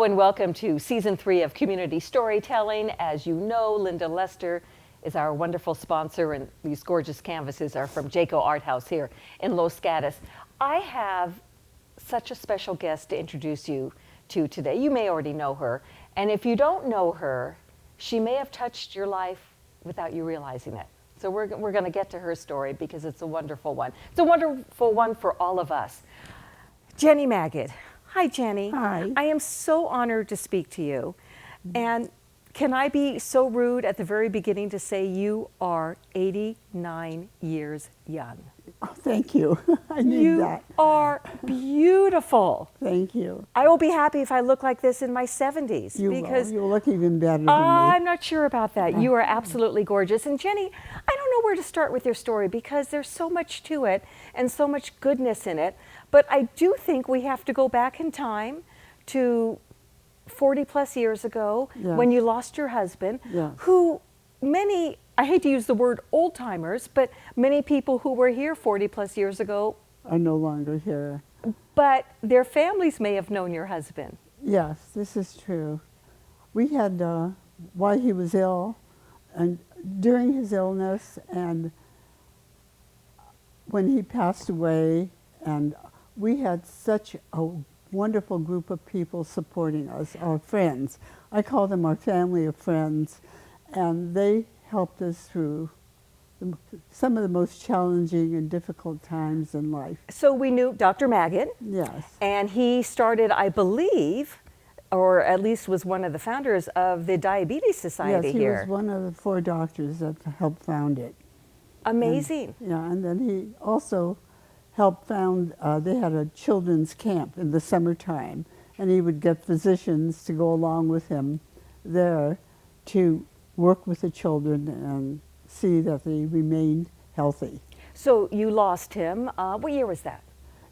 and welcome to Season 3 of Community Storytelling. As you know, Linda Lester is our wonderful sponsor, and these gorgeous canvases are from Jaco Art House here in Los Gatos. I have such a special guest to introduce you to today. You may already know her, and if you don't know her, she may have touched your life without you realizing it. So we're going to get to her story because it's a wonderful one. It's a wonderful one for all of us. Jennie Magid. Hi, Jennie. Hi. I am so honored to speak to you. And can I be so rude at the very beginning to say you are 89 years young? Oh, thank you. I need that. You are beautiful. Thank you. I will be happy if I look like this in my 70s. You because will. You'll look even better than I'm me. not sure about that. You are absolutely gorgeous. And Jennie, I don't know where to start with your story because there's so much to it and so much goodness in it. But I do think we have to go back in time to 40 plus years ago when you lost your husband, who many, I hate to use the word old timers, but many people who were here 40 plus years ago are no longer here. But their families may have known your husband. Yes, this is true. We had, while he was ill, and during his illness, and when he passed away, and we had such a wonderful group of people supporting us, our friends. I call them our family of friends, and they helped us through some of the most challenging and difficult times in life. So we knew Dr. Magid. Yes. And he started, I believe, or at least was one of the founders of the Diabetes Society here. Yes, he was one of the 4 doctors that helped found it. Amazing. And then he also helped found, they had a children's camp in the summertime, and he would get physicians to go along with him there to work with the children and see that they remained healthy. So you lost him, what year was that?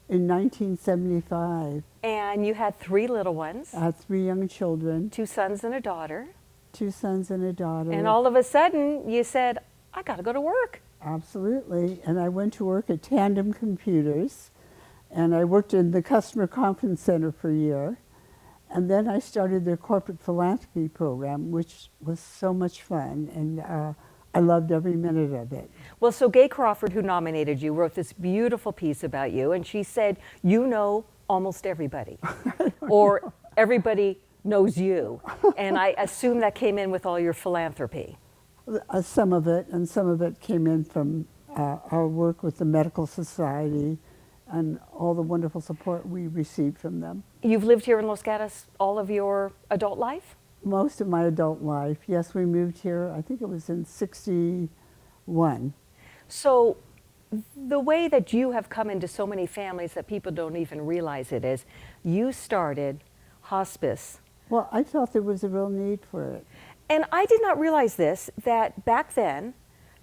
In 1975. And you had 3 little ones. I had 3 young children. 2 sons and a daughter. 2 sons and a daughter. And all of a sudden you said, I got to go to work. Absolutely. And I went to work at Tandem Computers, and I worked in the Customer Conference Center for a year. And then I started their corporate philanthropy program, which was so much fun, and I loved every minute of it. Well, so Gay Crawford, who nominated you, wrote this beautiful piece about you, and she said, you know almost everybody, or everybody knows you. And I assume that came in with all your philanthropy. Some of it, and some of it came in from our work with the Medical Society and all the wonderful support we received from them. You've lived here in Los Gatos all of your adult life? Most of my adult life. Yes, we moved here, I think it was in '61. So the way that you have come into so many families that people don't even realize it is, you started Hospice. Well, I felt there was a real need for it. And I did not realize this, that back then,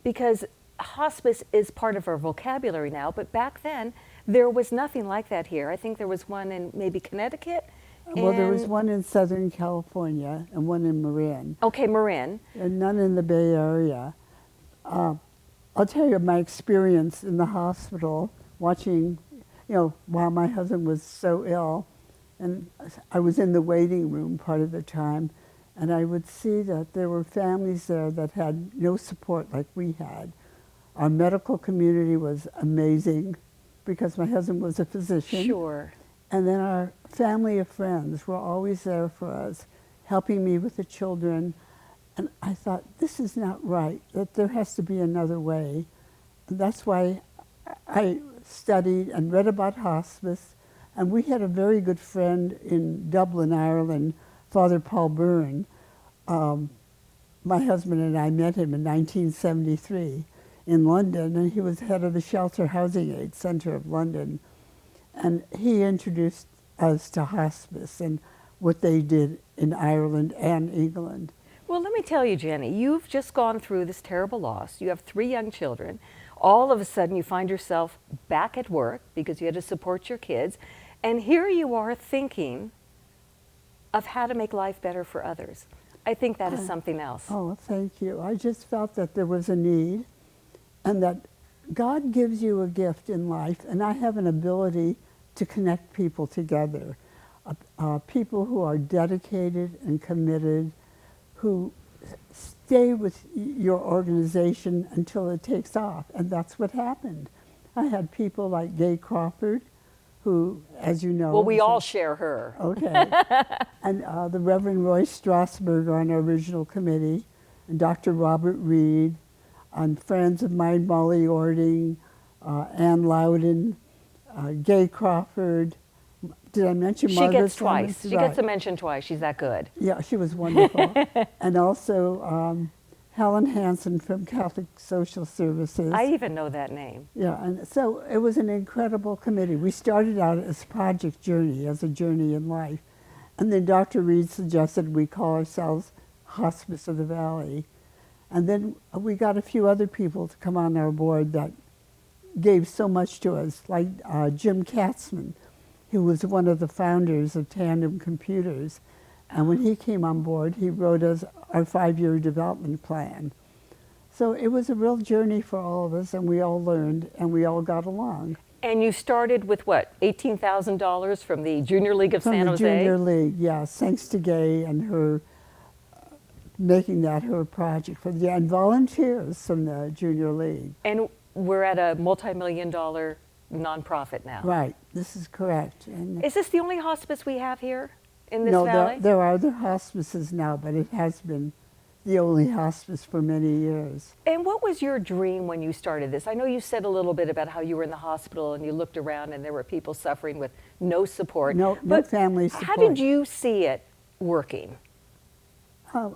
because hospice is part of our vocabulary now, but back then there was nothing like that here. I think there was one in maybe Connecticut. Well, there was one in Southern California and one in Marin. Okay, Marin. And none in the Bay Area. I'll tell you my experience in the hospital watching, while my husband was so ill, and I was in the waiting room part of the time, and I would see that there were families there that had no support like we had. Our medical community was amazing because my husband was a physician. Sure. And then our family of friends were always there for us, helping me with the children. And I thought, this is not right, that there has to be another way. And that's why I studied and read about hospice. And we had a very good friend in Dublin, Ireland, Father Paul Byrne. My husband and I met him in 1973 in London, and he was head of the Shelter Housing Aid Center of London. And he introduced us to hospice and what they did in Ireland and England. Well, let me tell you, Jennie, you've just gone through this terrible loss. You have 3 young children. All of a sudden, you find yourself back at work because you had to support your kids. And here you are thinking of how to make life better for others. I think that is something else. Oh, thank you. I just felt that there was a need, and that God gives you a gift in life, and I have an ability to connect people together. people who are dedicated and committed, who stay with your organization until it takes off. And that's what happened. I had people like Gay Crawford, who, as you know... Well, we all share her. Okay. And the Reverend Roy Strasberg on our original committee, and Dr. Robert Reed, and friends of mine, Molly Ording, Ann Loudon, Gay Crawford. Did I mention Margaret? She gets twice. Summers? She Right. gets a mention twice. She's that good. Yeah, she was wonderful. And also Helen Hansen from Catholic Social Services. I even know that name. Yeah, and so it was an incredible committee. We started out as Project Journey, as a journey in life. And then Dr. Reed suggested we call ourselves Hospice of the Valley. And then we got a few other people to come on our board that gave so much to us, like Jim Katzman, who was one of the founders of Tandem Computers. And when he came on board, he wrote us our 5-year development plan. So it was a real journey for all of us, and we all learned, and we all got along. And you started with what, $18,000 from the Junior League of San Jose? From the Junior League, yes, thanks to Gay and her making that her project for the and volunteers from the Junior League. And we're at a multi-million-dollar nonprofit now. Right, this is correct. And Is this the only hospice we have here in this no, valley? there are other hospices now, but it has been the only hospice for many years. And what was your dream when you started this? I know you said a little bit about how you were in the hospital and you looked around and there were people suffering with no support. No but family support. How did you see it working?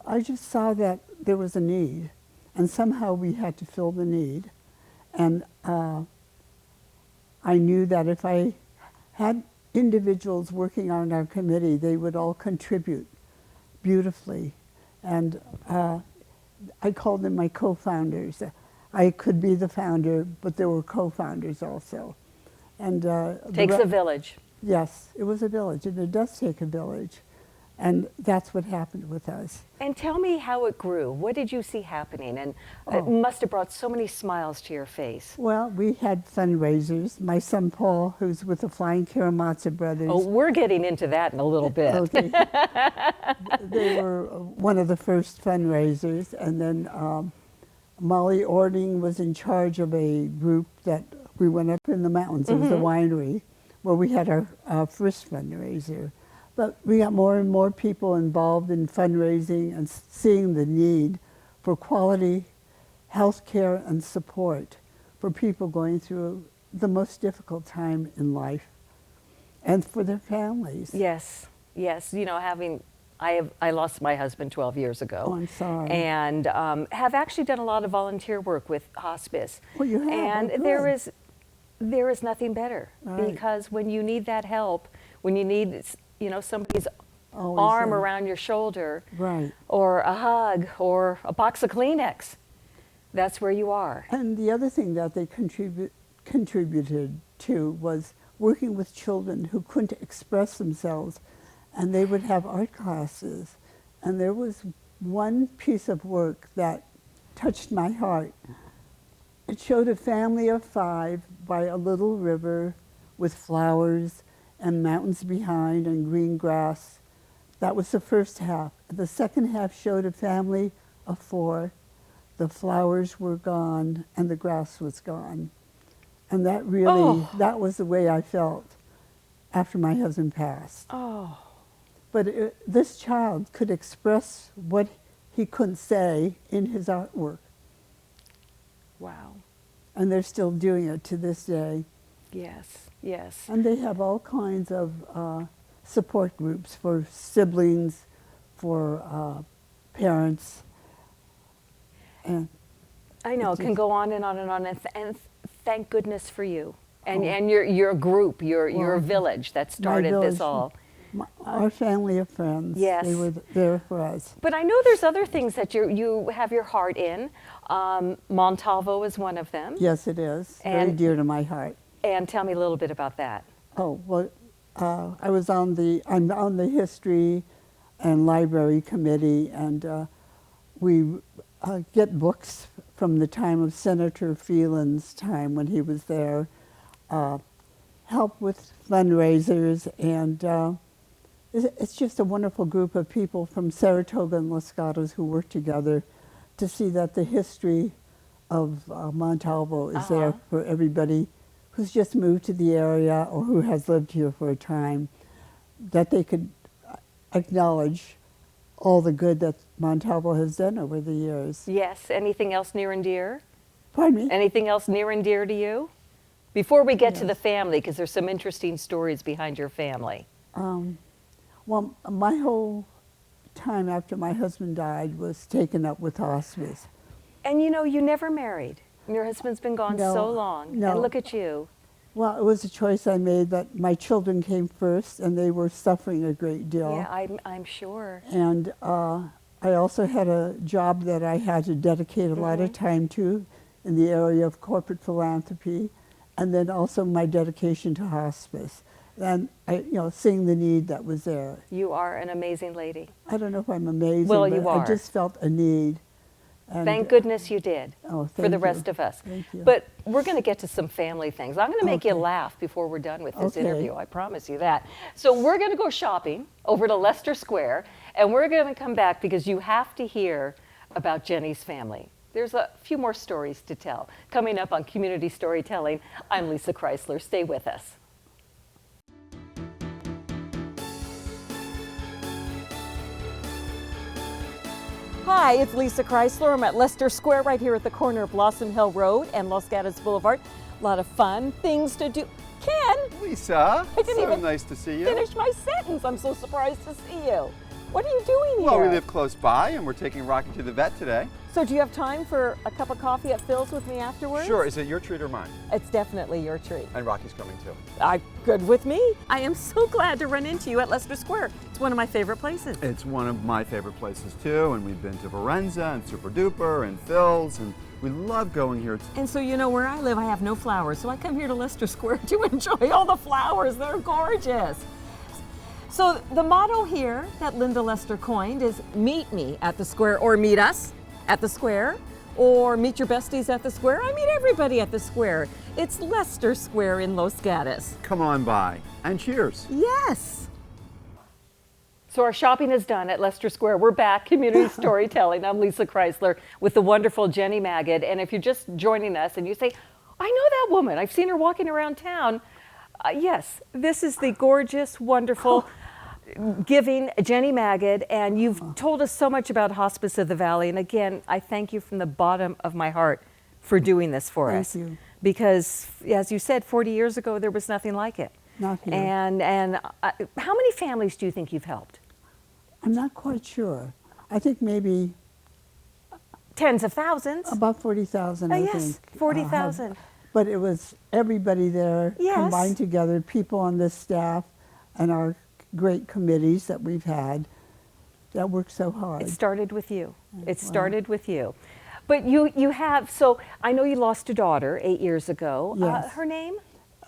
I just saw that there was a need, and somehow we had to fill the need. And I knew that if I had individuals working on our committee, they would all contribute beautifully. And I called them my co-founders. I could be the founder, but there were co-founders also. And Takes a village. Yes, it was a village, and it does take a village. And that's what happened with us. And tell me how it grew. What did you see happening? And it must have brought so many smiles to your face. Well, we had fundraisers. My son Paul, who's with the Flying Karamazov Brothers. Oh, we're getting into that in a little bit. Okay. They were one of the first fundraisers. And then Molly Ording was in charge of a group that we went up in the mountains. It was a winery where we had our first fundraiser. But we got more and more people involved in fundraising and seeing the need for quality health care and support for people going through the most difficult time in life and for their families. Yes, yes. You know, I lost my husband 12 years ago. Oh, I'm sorry. And have actually done a lot of volunteer work with hospice. Well, you have. And Oh, there is nothing better. Right. Because when you need that help, when you need, you know, somebody's Always arm there. around your shoulder, Right. or a hug, or a box of Kleenex, that's where you are. And the other thing that they contributed to was working with children who couldn't express themselves, and they would have art classes. And there was one piece of work that touched my heart. It showed a family of 5 by a little river with flowers and mountains behind and green grass. That was the first half. The second half showed a family of 4. The flowers were gone and the grass was gone. And that really, that was the way I felt after my husband passed. Oh. But this child could express what he couldn't say in his artwork. Wow. And they're still doing it to this day. Yes, yes. And they have all kinds of support groups for siblings, for parents. And I know, it can just- go on and on and on, and thank goodness for you. And your group, your Well, village that my started village, this all. Our family of friends, Yes. they were there for us. But I know there's other things that you have your heart in. Montalvo is one of them. Yes, it is. Very And- dear to my heart. And tell me a little bit about that. Oh, well, I'm on the history and library committee, and we get books from the time of Senator Phelan's time when he was there, help with fundraisers, and it's just a wonderful group of people from Saratoga and Los Gatos who work together to see that the history of Montalvo is there for everybody who's just moved to the area or who has lived here for a time, that they could acknowledge all the good that Montalvo has done over the years. Yes. Anything else near and dear? Pardon me? Anything else near and dear to you? Before we get to the family, because there's some interesting stories behind your family. Well, my whole time after my husband died was taken up with hospice. And you know, you never married. Your husband's been gone No, so long. no. And look at you. Well, it was a choice I made that my children came first, and they were suffering a great deal. Yeah, I'm sure. And I also had a job that I had to dedicate a lot of time to in the area of corporate philanthropy, and then also my dedication to hospice. And seeing the need that was there. You are an amazing lady. I don't know if I'm amazing, Well, but you are. I just felt a need. And Thank goodness you did. Oh, for the thank rest you. of us. Thank you. But we're going to get to some family things. I'm going to make you Okay. laugh before we're done with this Okay. interview. I promise you that. So we're going to go shopping over to Leicester Square, and we're going to come back because you have to hear about Jennie's family. There's a few more stories to tell. Coming up on Community Storytelling, I'm Lissa Kreisler. Stay with us. Hi, it's Lissa Kreisler. I'm at Leicester Square right here at the corner of Blossom Hill Road and Los Gatos Boulevard. A lot of fun things to do. Ken, Lisa, I didn't so even nice to see you. finish my sentence. I'm so surprised to see you. What are you doing here? Well, we live close by and we're taking Rocky to the vet today. So do you have time for a cup of coffee at Phil's with me afterwards? Sure, is it your treat or mine? It's definitely your treat. And Rocky's coming too. Good with me. I am so glad to run into you at Leicester Square. It's one of my favorite places. It's one of my favorite places too, and we've been to Varenza and Super Duper and Phil's, and we love going here. And so you know where I live, I have no flowers, so I come here to Leicester Square to enjoy all the flowers. They're gorgeous. So the motto here that Linda Lester coined is meet me at the square, or meet us at the square, or meet your besties at the square. I meet everybody at the square. It's Leicester Square in Los Gatos. Come on by, and cheers. Yes. So our shopping is done at Leicester Square. We're back, Community Storytelling. I'm Lissa Kreisler with the wonderful Jennie Magid. And if you're just joining us and you say, I know that woman, I've seen her walking around town. Yes, this is the gorgeous, wonderful, giving Jennie Magid, and you've told us so much about Hospice of the Valley. And again, I thank you from the bottom of my heart for doing this for us. Thank you. Because, as you said, 40 years ago, there was nothing like it. Not here. And how many families do you think you've helped? I'm not quite sure. I think maybe Tens of thousands. about 40,000, I yes, think. 40,000. But it was everybody there Yes. combined together, people on the staff and our great committees that we've had that worked so hard. It started with you. It started with you. But you have, so I know you lost a daughter 8 years ago. Yes. Her name?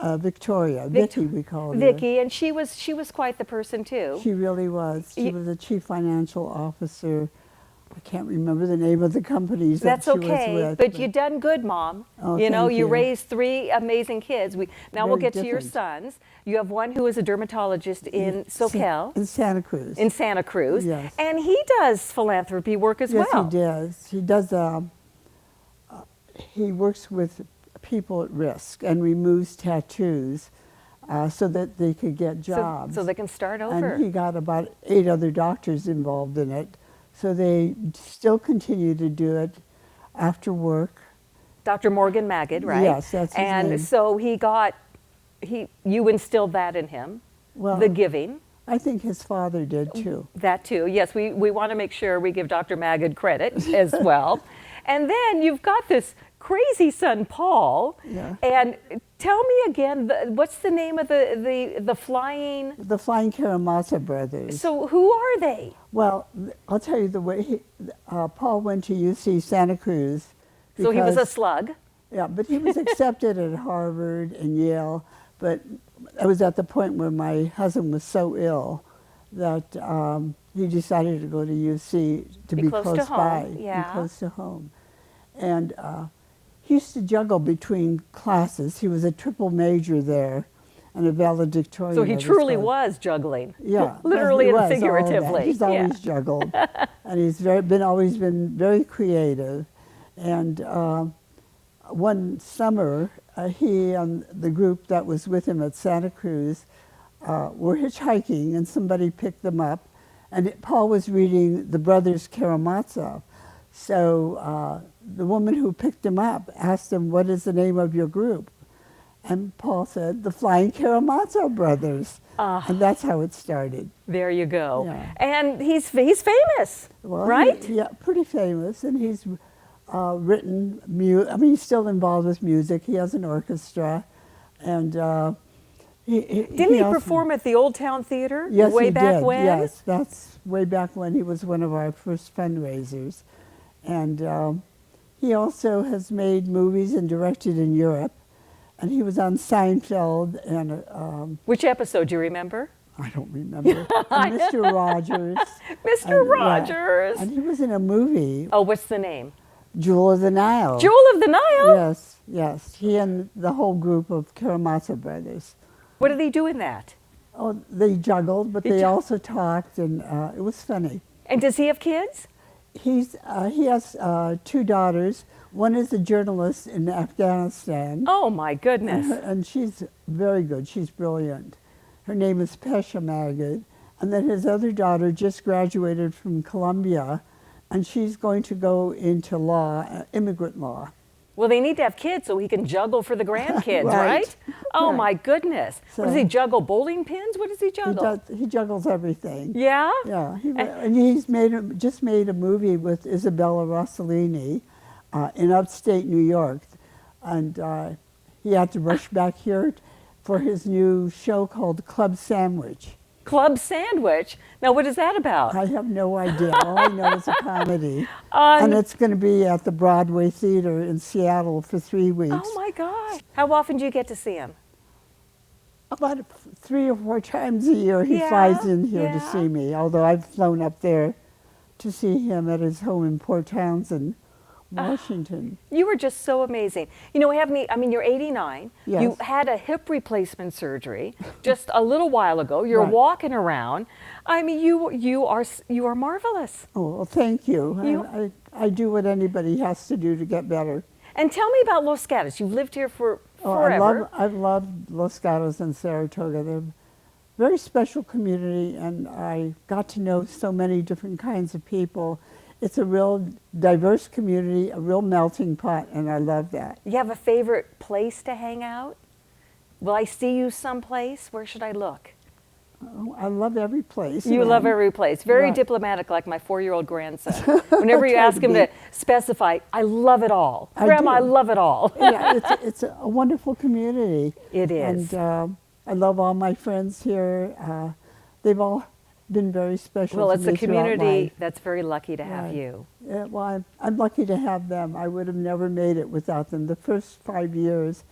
Victoria, Vicky we called her. Vicky, and she was quite the person too. She really was. She You- was a chief financial officer. I can't remember the name of the companies That's that she okay, was with. but you done good, Mom. Oh, you know, thank you you. raised 3 amazing kids. Now we'll Very get to your different. sons. You have one who is a dermatologist in SoCal, In Santa Cruz. in Santa Cruz, Yes. and he does philanthropy work as Yes, well. he does. He does. He works with people at risk and removes tattoos so that they could get jobs. So they can start over. And he got about 8 other doctors involved in it. So they still continue to do it after work. Dr. Morgan Magid, right? Yes, that's his And name. so you instilled that in him, Well, the giving, I think his father did too. that too. Yes, we want to make sure we give Dr. Magid credit as well. And then you've got this crazy son, Paul. Yeah. And tell me again, what's the name of the flying? The Flying Karamasa brothers. So who are they? Well, I'll tell you the way Paul went to UC Santa Cruz. So he was a because- slug. Yeah, but he was accepted at Harvard and Yale. But I was at the point where my husband was so ill that he decided to go to UC to Be be close close to home, by, yeah. be close to home. And he used to juggle between classes. He was a triple major there. and a valedictorian. So he of his truly class. was juggling. Yeah, Literally he and was, all of that. figuratively. He's always juggled, and he's always been very creative. And one summer, he and the group that was with him at Santa Cruz were hitchhiking, and somebody picked them up. And Paul was reading The Brothers Karamazov. So the woman who picked him up asked him, "What is the name of your group?" And Paul said, "The Flying Karamazov Brothers." And that's how it started. There you go. Yeah. And he's famous, Well, right? Yeah, pretty famous. And he's written, he's still involved with music. He has an orchestra. And Didn't he also perform at the Old Town Theater Yes, way he back did. when? Yes, that's way back when. He was one of our first fundraisers. And he also has made movies and directed in Europe. And he was on Seinfeld and Which episode do you remember? I don't remember. And Mr. Rogers. Mr. And, yeah, Rogers. and he was in a movie, Oh, what's the name? Jewel of the Nile. Jewel of the Nile? Yes, yes. He and the whole group of Karamazov brothers. What did he do in that? Oh, they juggled, but they also talked, and it was funny. And does he have kids? He has 2 daughters. One is a journalist in Afghanistan. Oh, my goodness. And she's very good. She's brilliant. Her name is Lissa Magid. And then his other daughter just graduated from Columbia, and she's going to go into law, immigrant law. Well, they need to have kids so he can juggle for the grandkids, Right. right? Oh, Right. my goodness. What does So- he juggle? Bowling pins? What does he juggle? He juggles everything. Yeah? Yeah, and he's just made a movie with Isabella Rossellini in upstate New York, and he had to rush back here for his new show called Club Sandwich. Club Sandwich. Now, what is that about? I have no idea. All I know is a comedy, and it's going to be at the Broadway Theater in Seattle for 3 weeks. Oh, my gosh. How often do you get to see him? About 3 or 4 times a year he Yeah, flies in here to yeah. see me, although I've flown up there to see him at his home in Port Townsend, Washington. You were just so amazing. You know, you're 89. Yes. You had a hip replacement surgery just a little while ago. You're Right. walking around. I mean, you are marvelous. Oh, well, thank you. I do what anybody has to do to get better. And tell me about Los Gatos. You've lived here for Oh, forever. I've loved Los Gatos and Saratoga. They're a very special community, and I got to know so many different kinds of people. It's a real diverse community, a real melting pot, and I love that. You have a favorite place to hang out? Will I see you someplace? Where should I look? Oh, I love every place. You and love every place. Very Right. diplomatic, like my 4-year-old grandson. Whenever you Try ask to him be. to specify, I love it all. I Grandma, I do. love it all. Yeah, it's a wonderful community. It is. And I love all my friends here. They've all been very special Well, to it's me a throughout community life. that's very lucky to have Right. you. Yeah, well, I'm lucky to have them. I would have never made it without them. The first 5 years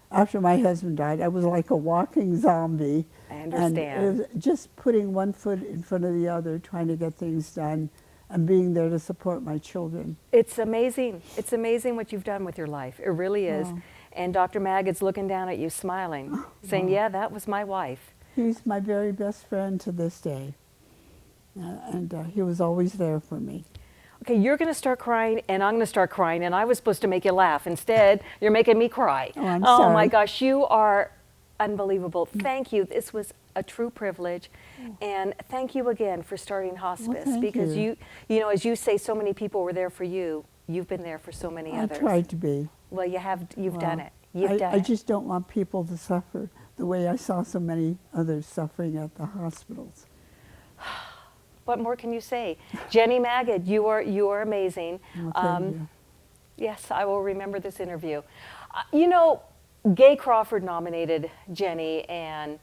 after my husband died, I was like a walking zombie. I And understand. it was just putting one foot in front of the other, trying to get things done, and being there to support my children. It's amazing. It's amazing what you've done with your life. It really is. Wow. And Dr. Magid's looking down at you, smiling, saying, yeah, that was my wife. He's my very best friend to this day. And he was always there for me. Okay, you're going to start crying, and I'm going to start crying, and I was supposed to make you laugh. Instead, you're making me cry. Oh, I'm my sorry. gosh, you are unbelievable. Thank you. This was a true privilege. And thank you again for starting hospice. thank because you. you know, as you say, so many people were there for you. You've been there for so many I others. tried to be. Well, you've done Well, it. You've done I it. just don't want people to suffer the way I saw so many others suffering at the hospitals. What more can you say? Jennie Magid, you are amazing. Well, thank you. Yes, I will remember this interview. You know, Gay Crawford nominated Jennie, and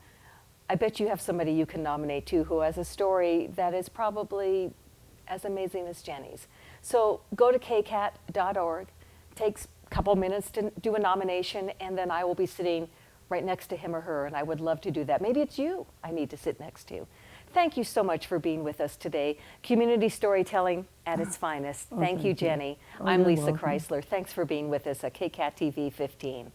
I bet you have somebody you can nominate too who has a story that is probably as amazing as Jennie's. So go to kcat.org, takes a couple minutes to do a nomination, and then I will be sitting right next to him or her, and I would love to do that. Maybe it's you I need to sit next to. Thank you so much for being with us today. Community storytelling at its finest. Thank you, thank you. Jennie. Oh, I'm you're Lissa welcome. Kreisler. Thanks for being with us at KCAT TV 15.